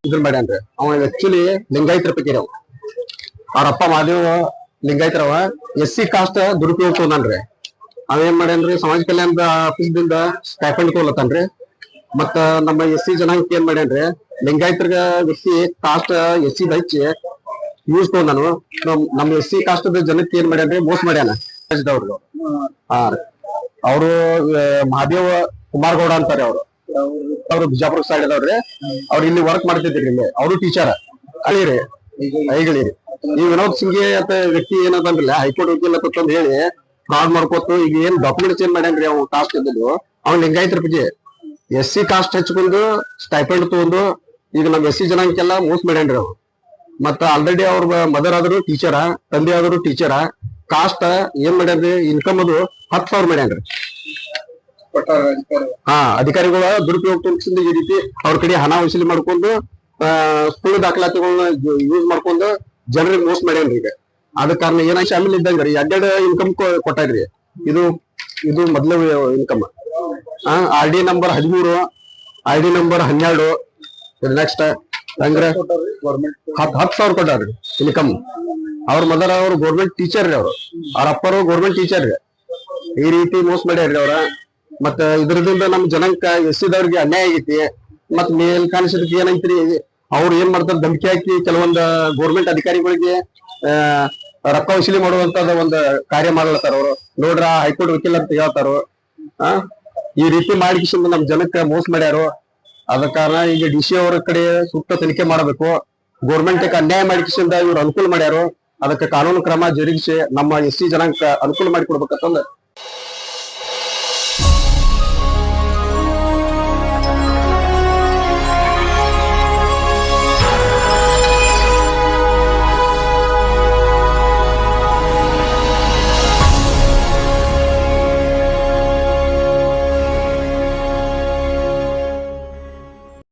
ಇದನ್ ಮಾಡ್ಯಾನ್ರಿ. ಅವ ಆಕ್ಚುಲಿ ಲಿಂಗಾಯತರ ಪೈಕಿ ಅವ. ಅವ್ರಪ್ಪ ಮಹಾದೇವ ಲಿಂಗಾಯತರವ SC ಕಾಸ್ಟ್ ದುರುಪಯೋಗ ತೊಗೊಂಡ್ರಿ. ಅವೇನ್ ಮಾಡ್ಯಾನ್ರಿ, ಸಮಾಜ ಕಲ್ಯಾಣದ ಆಫೀಸ್ದಿಂದ ಸ್ಟೈಫಂಡ್ ತೊಗೊಳತಾನ್ರಿ. ಮತ್ತ ನಮ್ಮ SC ಜನಾಂಗಕ್ಕೆ ಏನ್ ಮಾಡ್ಯಾನ್ರಿ, ಲಿಂಗಾಯತರ್ಗ ವ್ಯಕ್ತಿ ಕಾಸ್ಟ್ SC ಹಚ್ಚಿ ಯೂಸ್ ತೊಗೊಂಡಾನು. ನಮ್ಮ SC ಕಾಸ್ಟ್ ಜನಕ್ಕೆ ಏನ್ ಮಾಡ್ಯಾನ್ರಿ, ಮೋಸ ಮಾಡ್ಯಾನ. ಅವರು ಮಹಾದೇವ ಕುಮಾರಗೌಡ ಅಂತಾರೆ. ಅವ್ರು ಬಿಜಾಪುರ ಸೈಡ್ ಅದಾವ್ರಿ. ಅವ್ರು ಇಲ್ಲಿ ವರ್ಕ್ ಮಾಡ್ತಿದ್ರಿ. ಇಲ್ಲಿ ಅವರು ಟೀಚರ್ ಅಳಿರಿ ಐಗಳಿರಿ. ಈ ವಿನೋದ್ ಸಿಂಘೆ ಅಂತ ವ್ಯಕ್ತಿ ಏನದನ್ರಲ್ಲ, ಹೈಕೋರ್ಟ್ ವಕೀಲ ಅಂತ ಹೇಳಿ ಫ್ರಾಡ್ ಮಾಡ್ಕೋತು. ಈಗ ಏನ್ ಡಾಕ್ಯುಮೆಂಟ್ಸ್ ಏನ್ ಮಾಡ್ಯಾನ್ರಿ, ಅವ್ನು ಕಾಸ್ಟ್ ಇದ್ದು ಅವ್ನು ಲಿಂಗಾಯತರ ಬಗ್ಗೆ SC ಕಾಸ್ಟ್ ಹಚ್ಕೊಂಡು ಸ್ಟೈಪೆಂಡ್ ತಗೊಂಡು ಈಗ ನಮ್ SC ಜನಾಂಗಕ್ಕೆಲ್ಲ ಮೋಸ ಮಾಡ್ಯಾನ್ರಿ ಅವ್ರು. ಮತ್ತ ಆಲ್ರೆಡಿ ಅವ್ರ ಮದರ್ ಆದ್ರು ಟೀಚರ, ತಂದೆ ಆದ್ರು ಟೀಚರ. ಕಾಸ್ಟ್ ಏನ್ ಮಾಡ್ಯಾನ್ರಿ, ಇನ್ಕಮ್ ಅದು 10,000 ಮಾಡ್ಯಾನ್ರಿ. ಅಧಿಕಾರಿಗಳ ದುರುಪಯೋಗ ತೋರಿಸಿದ ಈ ರೀತಿ ಅವ್ರ ಕಡೆ ಹಣ ವಸೂಲಿ ಮಾಡ್ಕೊಂಡು ಸುಳ್ಳು ದಾಖಲಾತಿಗಳನ್ನ ಯೂಸ್ ಮಾಡ್ಕೊಂಡು ಜನರಿಗೆ ಮೋಸ ಮಾಡ್ಯಾನ್ರಿ. ಈಗ ಅದ ಕಾರಣ ಏನಾಯ್ತು, ಶಾಮಿಲ್ ಇದ್ದಂಗ್ರಿ ಎರಡೆರಡು ಇನ್ಕಮ್ ಕೊಟ್ಟಾರ್ರಿ. ಇದು ಮೊದ್ಲ income. RD number 13, ID number 12. Next ಹಂಗ್ರೆ 10,000 ಕೊಟ್ಟಾರ್ರಿ ಇನ್ಕಮ್. ಅವ್ರ ಮದರ್ ಅವ್ರು ಗೌರ್ಮೆಂಟ್ ಟೀಚರ್ ರೀ. ಅವ್ರ ಅಪ್ಪರು ಗೌರ್ಮೆಂಟ್ ಟೀಚರ್ ರೀ. ಈ ರೀತಿ ಮೋಸ ಮಾಡ್ಯಾರ್ರಿ ಅವ್ರ. ಮತ್ತ ಇದ್ರದಿಂದ ನಮ್ ಜನಾಂಗ SC ದವ್ರಿಗೆ ಅನ್ಯಾಯ ಆಗೈತಿ. ಮತ್ ಮೇಲ್ಕಾಣಿಸಿದಕ್ಕೆ ಏನೈತ್ರಿ, ಅವ್ರು ಏನ್ ಮಾಡ್ತಾರ, ಧಮಕಿ ಹಾಕಿ ಕೆಲವೊಂದ್ ಗೌರ್ಮೆಂಟ್ ಅಧಿಕಾರಿಗಳಿಗೆ ರೊಕ್ಕ ವಸೂಲಿ ಮಾಡುವಂತದ ಒಂದು ಕಾರ್ಯ ಮಾಡ್ಲತ್ತಾರ ಅವ್ರು. ನೋಡ್ರ ಹೈಕೋರ್ಟ್ ವಕೀಲ ಅಂತ ಹೇಳ್ತಾರ. ಈ ರೀತಿ ಮಾಡಿಕಿಸಿಂದ ನಮ್ ಜನಕ್ಕೆ ಮೋಸ ಮಾಡ್ಯಾರು. ಅದ ಕಾರಣ ಈಗ DC ಅವರ ಕಡೆ ಸೂಕ್ತ ತನಿಖೆ ಮಾಡಬೇಕು. ಗೌರ್ಮೆಂಟ್ ಅನ್ಯಾಯ ಮಾಡಿಕಿಸಿಂದ ಇವ್ರು ಅನುಕೂಲ ಮಾಡ್ಯಾರು. ಅದಕ್ಕೆ ಕಾನೂನು ಕ್ರಮ ಜರುಗಿಸಿ ನಮ್ಮ SC ಜನಾಂಗ ಅನುಕೂಲ ಮಾಡಿಕೊಡ್ಬೇಕಂತಂದ